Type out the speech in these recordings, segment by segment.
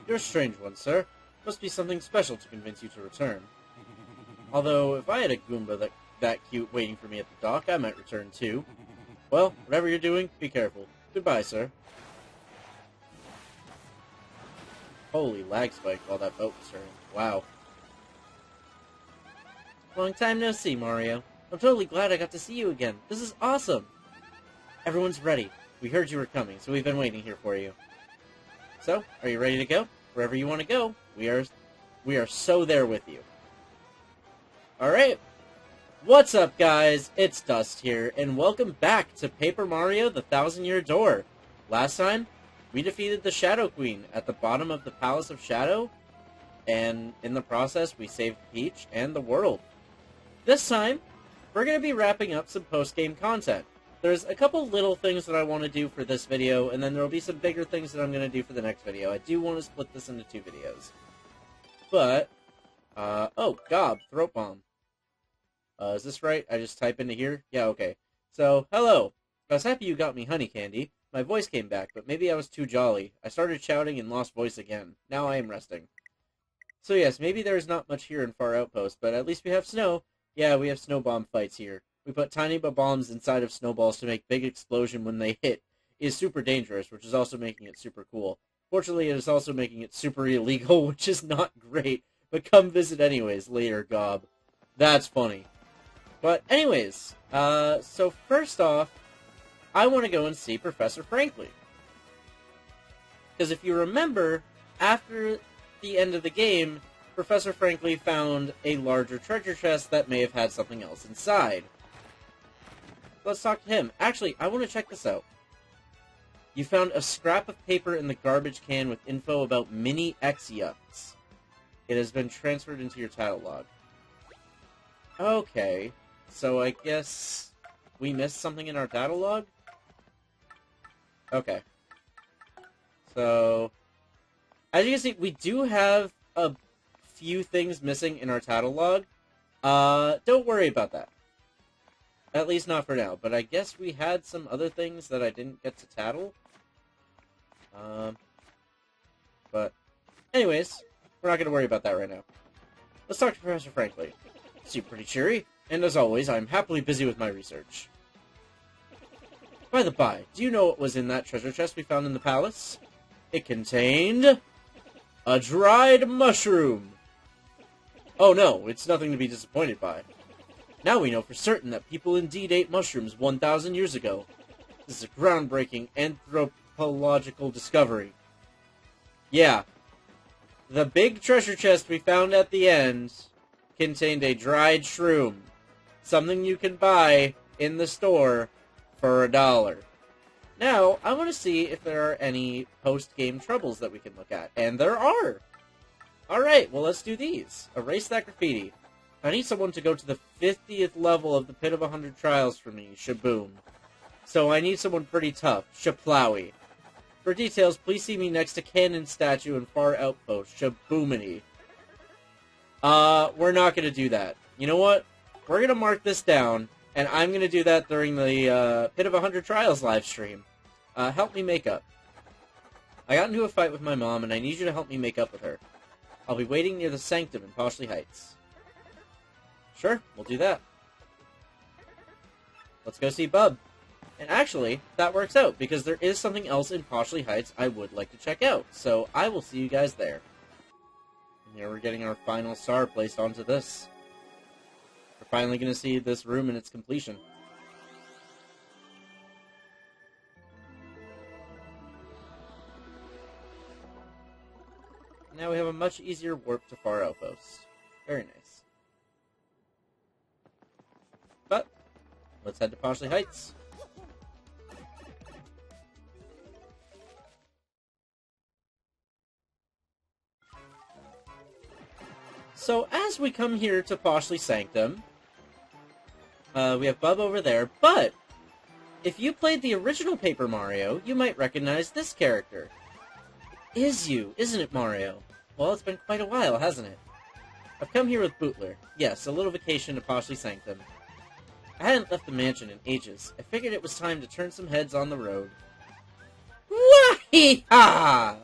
You're a strange one, sir. Must be something special to convince you to return. Although, if I had a Goomba that cute waiting for me at the dock, I might return too. Well, whatever you're doing, be careful. Goodbye, sir. Holy lag spike while that boat was turning. Wow. Long time no see, Mario. I'm totally glad I got to see you again. This is awesome! Everyone's ready. We heard you were coming, so we've been waiting here for you. So, are you ready to go? Wherever you want to go, we are so there with you. Alright. What's up, guys? It's Dust here, and welcome back to Paper Mario: The Thousand-Year Door. Last time, we defeated the Shadow Queen at the bottom of the Palace of Shadow, and in the process, we saved Peach and the world. This time, we're going to be wrapping up some post-game content. There's a couple little things that I want to do for this video, and then there will be some bigger things that I'm going to do for the next video. I do want to split this into 2 videos. But, oh, gob, throat bomb. Is this right? I just type into here? Yeah, okay. So, hello. I was happy you got me honey candy. My voice came back, but maybe I was too jolly. I started shouting and lost voice again. Now I am resting. So yes, maybe there's not much here in Far Outpost, but at least we have snow. Yeah, we have snow bomb fights here. We put tiny bombs inside of snowballs to make big explosion when they hit. It is super dangerous, which is also making it super cool. Fortunately, it is also making it super illegal, which is not great. But come visit anyways, later, gob. That's funny. But anyways, so first off, I want to go and see Professor Franklin. Because if you remember, after the end of the game, Professor Franklin found a larger treasure chest that may have had something else inside. Let's talk to him. Actually, I want to check this out. You found a scrap of paper in the garbage can with info about mini X-Yucks. It has been transferred into your title log. Okay, so I guess we missed something in our data log? Okay. So, as you can see, we do have a few things missing in our title log. Don't worry about that. At least not for now, but I guess we had some other things that I didn't get to tattle. But, anyways, we're not going to worry about that right now. Let's talk to Professor Franklin. Seem pretty cheery, and as always, I'm happily busy with my research. By the by, do you know what was in that treasure chest we found in the palace? It contained a dried mushroom. Oh no, it's nothing to be disappointed by. Now we know for certain that people indeed ate mushrooms 1,000 years ago. This is a groundbreaking anthropological discovery. Yeah. The big treasure chest we found at the end contained a dried shroom. Something you can buy in the store for $1. Now, I want to see if there are any post-game troubles that we can look at. And there are! Alright, well let's do these. Erase that graffiti. I need someone to go to the 50th level of the Pit of 100 Trials for me, Shaboom. So I need someone pretty tough, Shaplowy. For details, please see me next to Cannon Statue in Far Outpost, Shaboomity. We're not going to do that. You know what? We're going to mark this down, and I'm going to do that during the Pit of 100 Trials live stream. Help me make up. I got into a fight with my mom, and I need you to help me make up with her. I'll be waiting near the Sanctum in Poshley Heights. Sure, we'll do that. Let's go see Bub. And actually, that works out, because there is something else in Poshley Heights I would like to check out. So I will see you guys there. And here we're getting our final star placed onto this. We're finally going to see this room in its completion. Now we have a much easier warp to Far Outpost. Very nice. But, let's head to Poshley Heights. So, as we come here to Poshley Sanctum, we have Bub over there, but if you played the original Paper Mario, you might recognize this character. Isn't it, Mario? Well, it's been quite a while, hasn't it? I've come here with Bootler. Yes, a little vacation to Poshley Sanctum. I hadn't left the mansion in ages. I figured it was time to turn some heads on the road. Wah-hee-ha!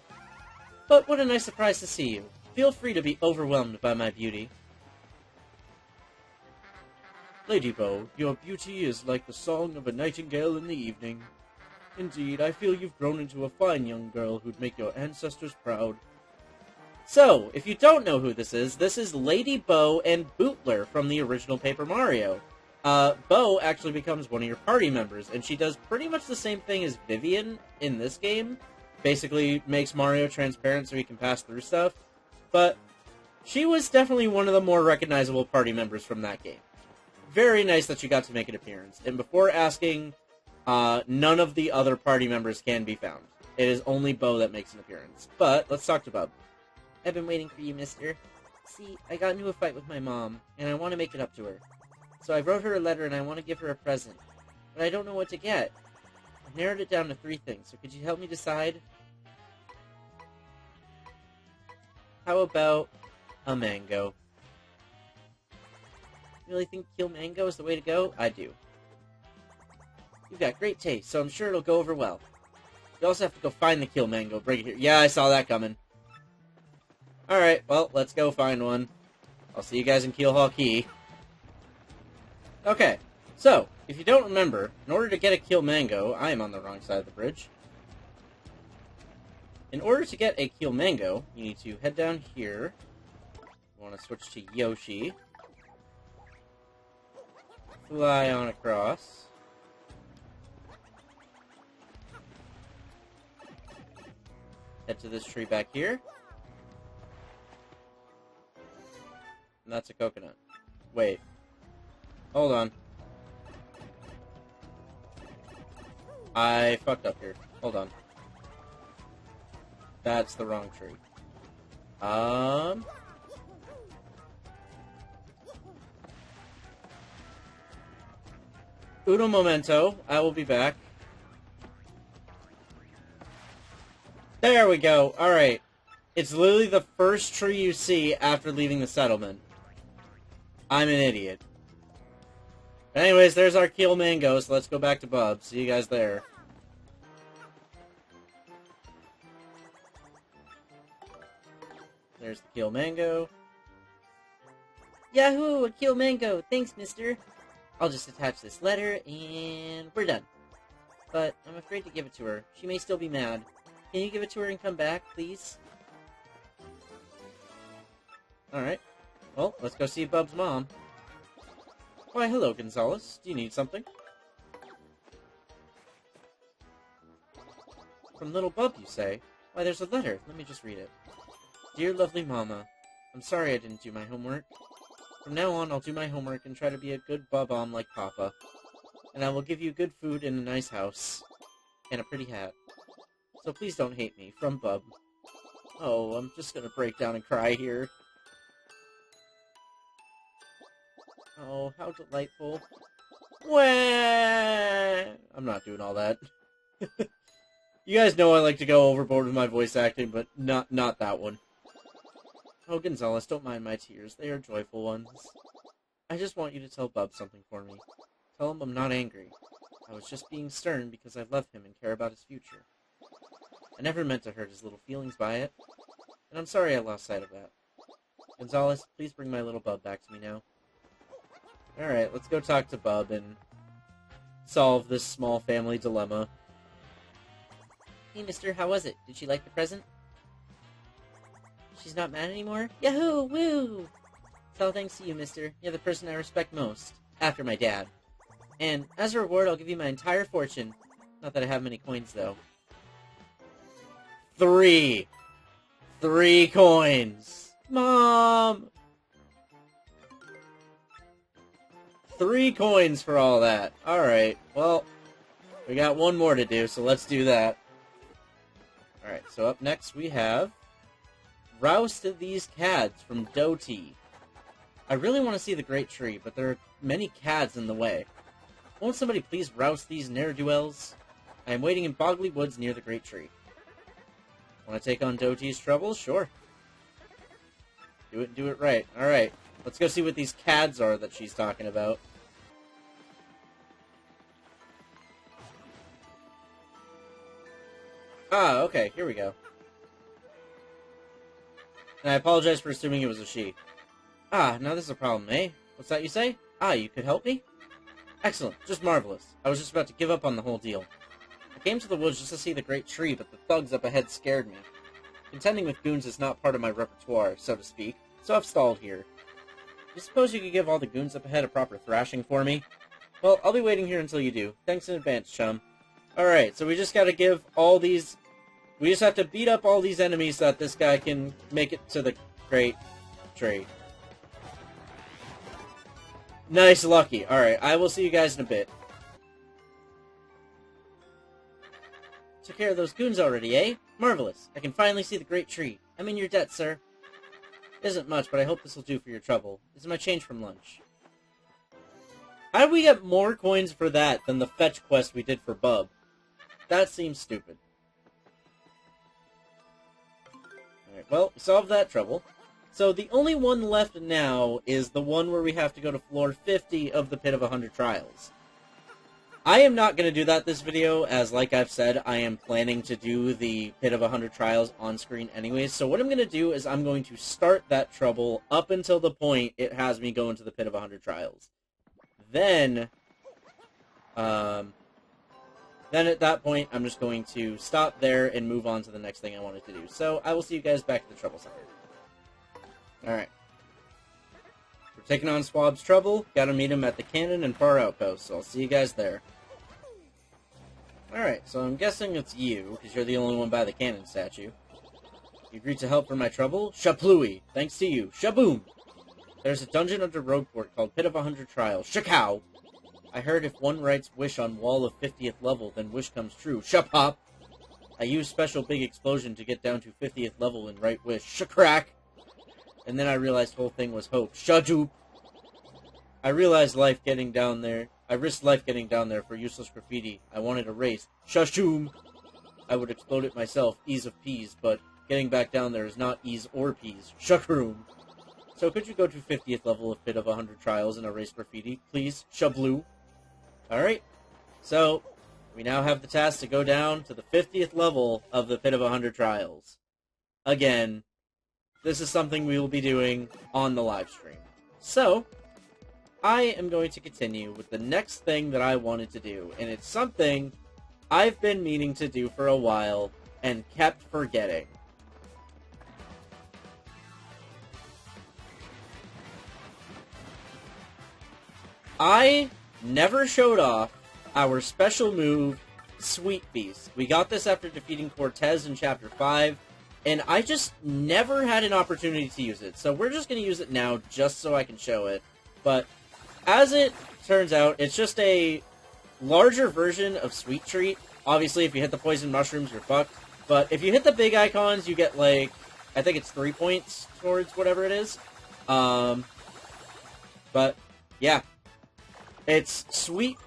But what a nice surprise to see you. Feel free to be overwhelmed by my beauty. Lady Bow, your beauty is like the song of a nightingale in the evening. Indeed, I feel you've grown into a fine young girl who'd make your ancestors proud. So, if you don't know who this is Lady Bow and Bootler from the original Paper Mario. Bow actually becomes one of your party members, and she does pretty much the same thing as Vivian in this game. Basically makes Mario transparent so he can pass through stuff. But she was definitely one of the more recognizable party members from that game. Very nice that she got to make an appearance. And before asking, none of the other party members can be found. It is only Bow that makes an appearance. But, let's talk to Bub. I've been waiting for you, mister. See, I got into a fight with my mom, and I want to make it up to her. So I wrote her a letter and I want to give her a present. But I don't know what to get. I've narrowed it down to 3 things, so could you help me decide? How about a mango? You really think Kill Mango is the way to go? I do. You've got great taste, so I'm sure it'll go over well. You also have to go find the Kill Mango, bring it here. Yeah, I saw that coming. Alright, well, let's go find one. I'll see you guys in Keel Hall Key. Okay, so, if you don't remember, in order to get a Kill Mango, I am on the wrong side of the bridge. In order to get a Kill Mango, you need to head down here. You want to switch to Yoshi. Fly on across. Head to this tree back here. And that's a coconut. Wait. Hold on. I fucked up here. Hold on. That's the wrong tree. Uno momento. I will be back. There we go. Alright. It's literally the first tree you see after leaving the settlement. I'm an idiot. Anyways, there's our Kill Mango, so let's go back to Bub. See you guys there. There's the Kill Mango. Yahoo! A Kill Mango! Thanks, mister! I'll just attach this letter, and we're done. But I'm afraid to give it to her. She may still be mad. Can you give it to her and come back, please? Alright. Well, let's go see Bub's mom. Why, hello, Gonzalez. Do you need something? From little Bub, you say? Why, there's a letter. Let me just read it. Dear lovely Mama, I'm sorry I didn't do my homework. From now on, I'll do my homework and try to be a good Bub-Om like Papa. And I will give you good food and a nice house. And a pretty hat. So please don't hate me. From Bub. Oh, I'm just gonna break down and cry here. Oh, how delightful. Wah! I'm not doing all that. You guys know I like to go overboard with my voice acting, but not that one. Oh, Gonzalez, don't mind my tears. They are joyful ones. I just want you to tell Bub something for me. Tell him I'm not angry. I was just being stern because I love him and care about his future. I never meant to hurt his little feelings by it, and I'm sorry I lost sight of that. Gonzalez, please bring my little Bub back to me now. Alright, let's go talk to Bub and solve this small family dilemma. Hey, mister, how was it? Did she like the present? She's not mad anymore? Yahoo! Woo! It's all thanks to you, mister. You're the person I respect most. After my dad. And, as a reward, I'll give you my entire fortune. Not that I have many coins, though. 3! 3 coins! Mom! 3 coins for all that. Alright, well, we got one more to do, so let's do that. Alright, so up next we have Roust these cads from Doty. I really want to see the Great Tree, but there are many cads in the way. Won't somebody please roust these ne'er-do-wells? I am waiting in Boggly Woods near the Great Tree. Want to take on Doty's troubles? Sure. Do it and do it right. Alright, let's go see what these cads are that she's talking about. Ah, okay, here we go. And I apologize for assuming it was a she. Ah, now this is a problem, eh? What's that you say? Ah, you could help me? Excellent, just marvelous. I was just about to give up on the whole deal. I came to the woods just to see the great tree, but the thugs up ahead scared me. Contending with goons is not part of my repertoire, so to speak, so I've stalled here. You suppose you could give all the goons up ahead a proper thrashing for me? Well, I'll be waiting here until you do. Thanks in advance, chum. Alright, so we just gotta give all these... We just have to beat up all these enemies so that this guy can make it to the great tree. Nice, lucky. Alright, I will see you guys in a bit. Took care of those goons already, eh? Marvelous. I can finally see the great tree. I'm in your debt, sir. Isn't much, but I hope this will do for your trouble. This is my change from lunch. How did we get more coins for that than the fetch quest we did for Bub? That seems stupid. Alright, well, we solved that trouble. So the only one left now is the one where we have to go to floor 50 of the Pit of 100 Trials. I am not going to do that this video, as like I've said, I am planning to do the Pit of 100 Trials on screen anyways. So what I'm going to do is I'm going to start that trouble up until the point it has me go into the Pit of 100 Trials. Then at that point, I'm just going to stop there and move on to the next thing I wanted to do. So I will see you guys back at the Trouble Center. Alright. We're taking on Swab's trouble. Gotta meet him at the cannon and far outpost, so I'll see you guys there. Alright, so I'm guessing it's you, because you're the only one by the cannon statue. You agreed to help for my trouble? Shaplooey! Thanks to you. Shaboom! There's a dungeon under Rogueport called Pit of 100 Trials. Shakow! I heard if one writes wish on wall of 50th level, then wish comes true. Shapop! I used special big explosion to get down to 50th level and write wish. Shacrack! And then I realized the whole thing was hope. Shadoop! I realized life getting down there. I risked life getting down there for useless graffiti. I wanted a race. Shashoom! I would explode it myself, ease of peas, but getting back down there is not ease or peas. Shakroom! So could you go to 50th level of Pit of 100 Trials and erase graffiti? Please? Shabloo! Alright. So, we now have the task to go down to the 50th level of the Pit of 100 Trials. Again, this is something we will be doing on the live stream. So, I am going to continue with the next thing that I wanted to do, and it's something I've been meaning to do for a while and kept forgetting. I never showed off our special move, Sweet Feast. We got this after defeating Cortez in Chapter 5, and I just never had an opportunity to use it. So we're just going to use it now just so I can show it. But as it turns out, it's just a larger version of Sweet Treat. Obviously, if you hit the poison mushrooms, you're fucked. But if you hit the big icons, you get, like, I think it's 3 points towards whatever it is. But, yeah. It's Sweet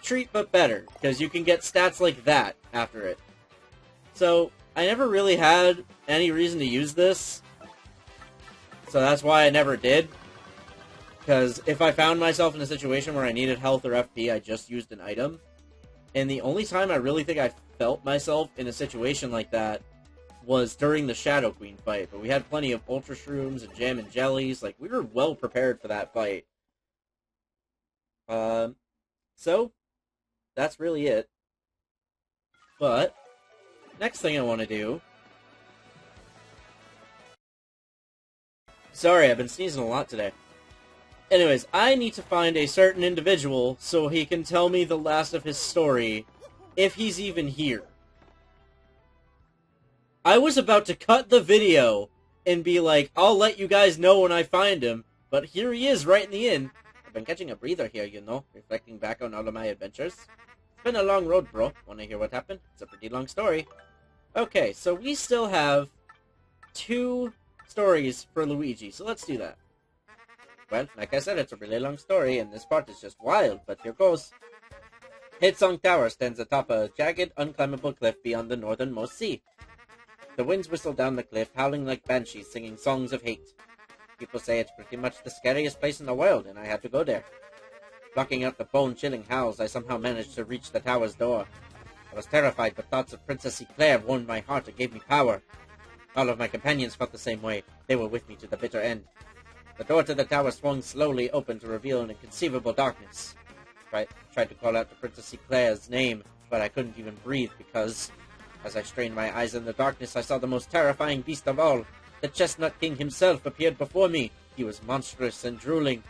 Treat, but better, because you can get stats like that after it. So, I never really had any reason to use this, so that's why I never did. Because if I found myself in a situation where I needed health or FP, I just used an item. And the only time I really think I felt myself in a situation like that was during the Shadow Queen fight. But we had plenty of Ultra Shrooms and Jam and Jellies. Like, we were well prepared for that fight. So, that's really it. But, next thing I want to do... Sorry, I've been sneezing a lot today. Anyways, I need to find a certain individual so he can tell me the last of his story, if he's even here. I was about to cut the video and be like, I'll let you guys know when I find him, but here he is right in the inn. I've been catching a breather here, you know, reflecting back on all of my adventures. It's been a long road, bro. Wanna hear what happened? It's a pretty long story. Okay, so we still have 2 stories for Luigi, so let's do that. Well, like I said, it's a really long story, and this part is just wild, but here goes. Hitsong Tower stands atop a jagged, unclimbable cliff beyond the northernmost sea. The winds whistle down the cliff, howling like banshees, singing songs of hate. People say it's pretty much the scariest place in the world, and I had to go there. Blocking out the bone-chilling howls, I somehow managed to reach the tower's door. I was terrified, but thoughts of Princess Eclair warmed my heart and gave me power. All of my companions felt the same way. They were with me to the bitter end. The door to the tower swung slowly open to reveal an inconceivable darkness. Tried to call out to Princess Eclair's name, but I couldn't even breathe because, as I strained my eyes in the darkness, I saw the most terrifying beast of all. The Chestnut King himself appeared before me. He was monstrous and drooling.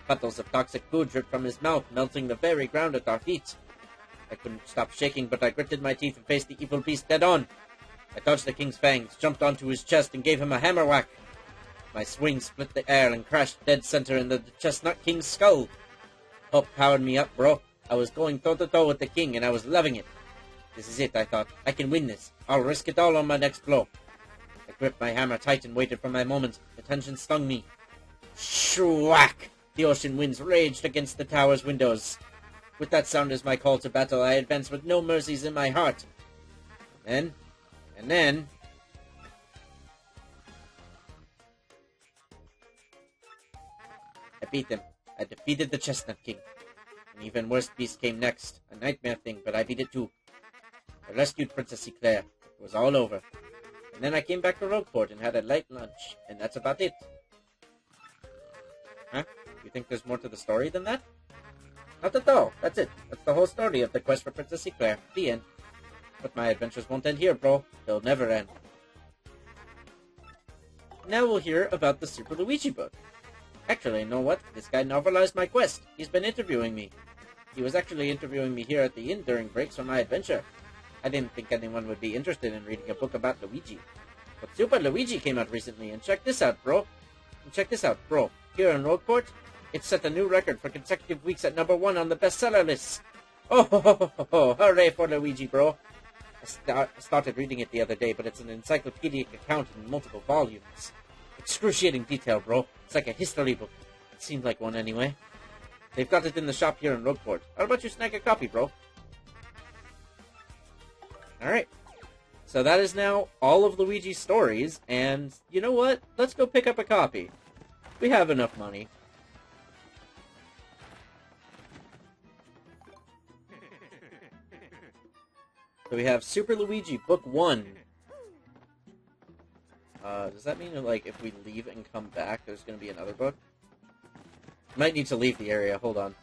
Puddles of toxic goo dripped from his mouth, melting the very ground at our feet. I couldn't stop shaking, but I gritted my teeth and faced the evil beast dead on. I dodged the king's fangs, jumped onto his chest, and gave him a hammer whack. My swing split the air and crashed dead center in the Chestnut King's skull. Hope powered me up, bro. I was going toe-to-toe with the king, and I was loving it. This is it, I thought. I can win this. I'll risk it all on my next blow. I gripped my hammer tight and waited for my moment. The tension stung me. Shwack! The ocean winds raged against the tower's windows. With that sound as my call to battle, I advanced with no mercies in my heart. And then... I beat them. I defeated the Chestnut King. An even worse beast came next. A nightmare thing, but I beat it too. I rescued Princess Eclair. It was all over. And then I came back to Rogueport and had a light lunch. And that's about it. Huh? You think there's more to the story than that? Not at all. That's it. That's the whole story of the quest for Princess Eclair. The end. But my adventures won't end here, bro. They'll never end. Now we'll hear about the Super Luigi book. Actually, you know what? This guy novelized my quest. He's been interviewing me. He was actually interviewing me here at the inn during breaks from my adventure. I didn't think anyone would be interested in reading a book about Luigi. But Super Luigi came out recently, and check this out, bro. Here in Rogueport, it set a new record for consecutive weeks at #1 on the bestseller lists. Oh, ho, ho, ho, ho. Hooray for Luigi, bro. I started reading it the other day, but it's an encyclopedic account in multiple volumes. Excruciating detail, bro. It's like a history book. It seemed like one anyway. They've got it in the shop here in Rogueport. How about you snag a copy, bro? Alright. So that is now all of Luigi's stories, and you know what? Let's go pick up a copy. We have enough money. So we have Super Luigi, Book 1. Does that mean, like, if we leave and come back, there's going to be another book? Might need to leave the area. Hold on.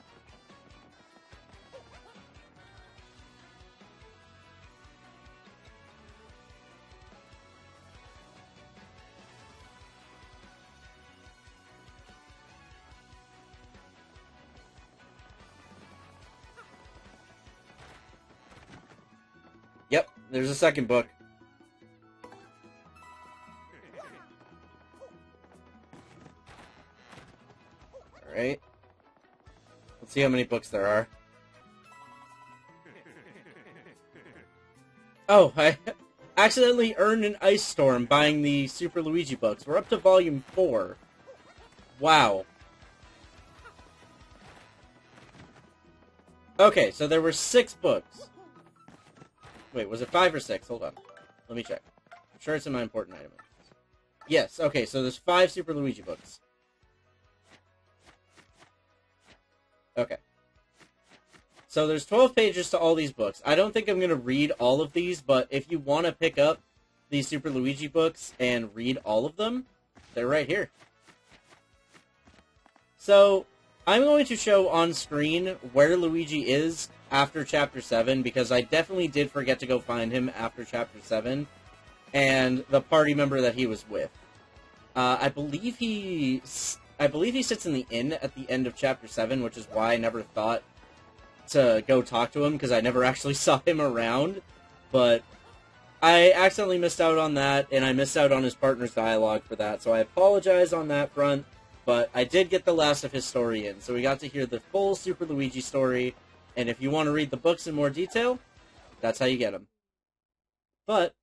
Yep, there's a second book. Alright. Let's see how many books there are. Oh, I accidentally earned an ice storm buying the Super Luigi books. We're up to volume 4. Wow. Okay, so there were 6 books. Wait, was it 5 or 6? Hold on. Let me check. I'm sure it's in my important items. Yes, okay, so there's 5 Super Luigi books. Okay. So there's 12 pages to all these books. I don't think I'm going to read all of these, but if you want to pick up these Super Luigi books and read all of them, they're right here. So, I'm going to show on screen where Luigi is after Chapter 7, because I definitely did forget to go find him after Chapter 7, and the party member that he was with. I believe he sits in the inn at the end of Chapter 7, which is why I never thought to go talk to him, because I never actually saw him around. But I accidentally missed out on that, and I missed out on his partner's dialogue for that, so I apologize on that front. But I did get the last of his story in, so we got to hear the full Super Luigi story, and if you want to read the books in more detail, that's how you get them. But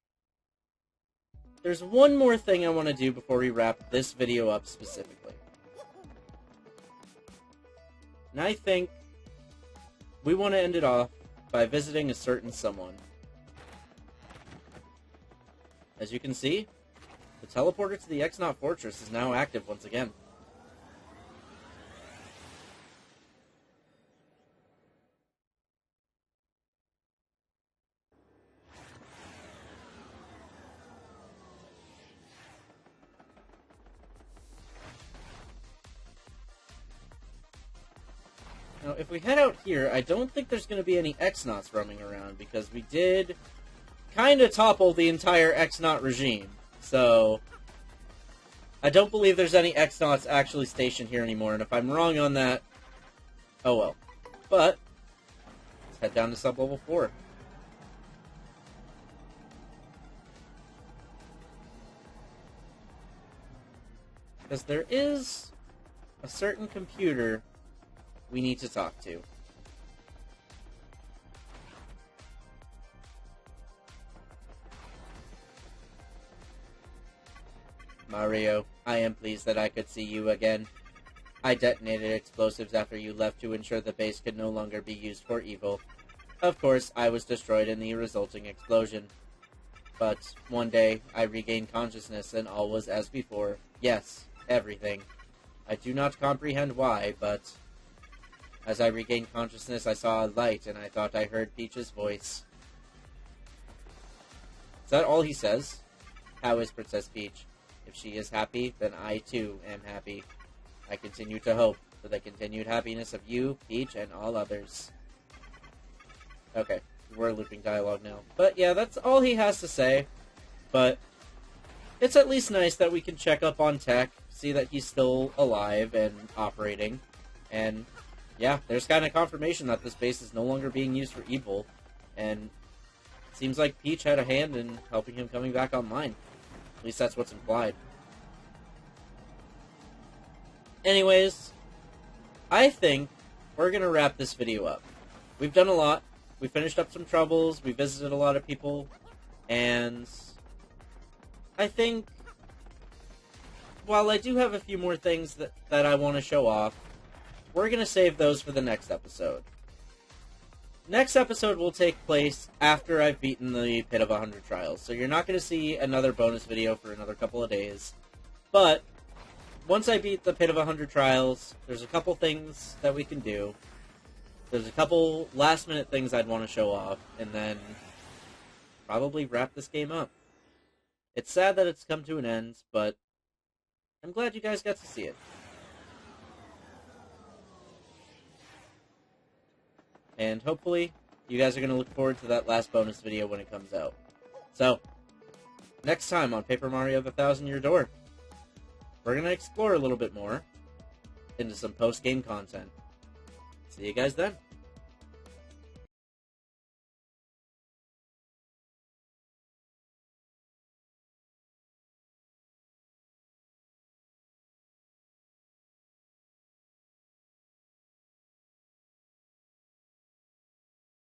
there's one more thing I want to do before we wrap this video up specifically. And I think we want to end it off by visiting a certain someone. As you can see, the teleporter to the X-Naut Fortress is now active once again. Now, if we head out here, I don't think there's going to be any X-Nauts roaming around, because we did kind of topple the entire X-Naut regime. So, I don't believe there's any X-Nauts actually stationed here anymore, and if I'm wrong on that, oh well. But, let's head down to sub-level 4. Because there is a certain computer we need to talk to. Mario, I am pleased that I could see you again. I detonated explosives after you left to ensure the base could no longer be used for evil. Of course, I was destroyed in the resulting explosion. But one day, I regained consciousness and all was as before. Yes, everything. I do not comprehend why, but as I regained consciousness, I saw a light and I thought I heard Peach's voice. Is that all he says? How is Princess Peach? If she is happy, then I too am happy. I continue to hope for the continued happiness of you, Peach, and all others. Okay, we're looping dialogue now. But yeah, that's all he has to say. But it's at least nice that we can check up on Tech, see that he's still alive and operating. And yeah, there's kind of confirmation that this base is no longer being used for evil. And it seems like Peach had a hand in helping him coming back online. At least that's what's implied. Anyways, I think we're going to wrap this video up. We've done a lot. We finished up some troubles. We visited a lot of people. And I think, while I do have a few more things that I want to show off, we're going to save those for the next episode. Next episode will take place after I've beaten the Pit of 100 Trials, so you're not going to see another bonus video for another couple of days. But once I beat the Pit of 100 Trials, there's a couple things that we can do. There's a couple last-minute things I'd want to show off, and then probably wrap this game up. It's sad that it's come to an end, but I'm glad you guys got to see it. And hopefully, you guys are going to look forward to that last bonus video when it comes out. So, next time on Paper Mario The Thousand Year Door, we're going to explore a little bit more into some post-game content. See you guys then.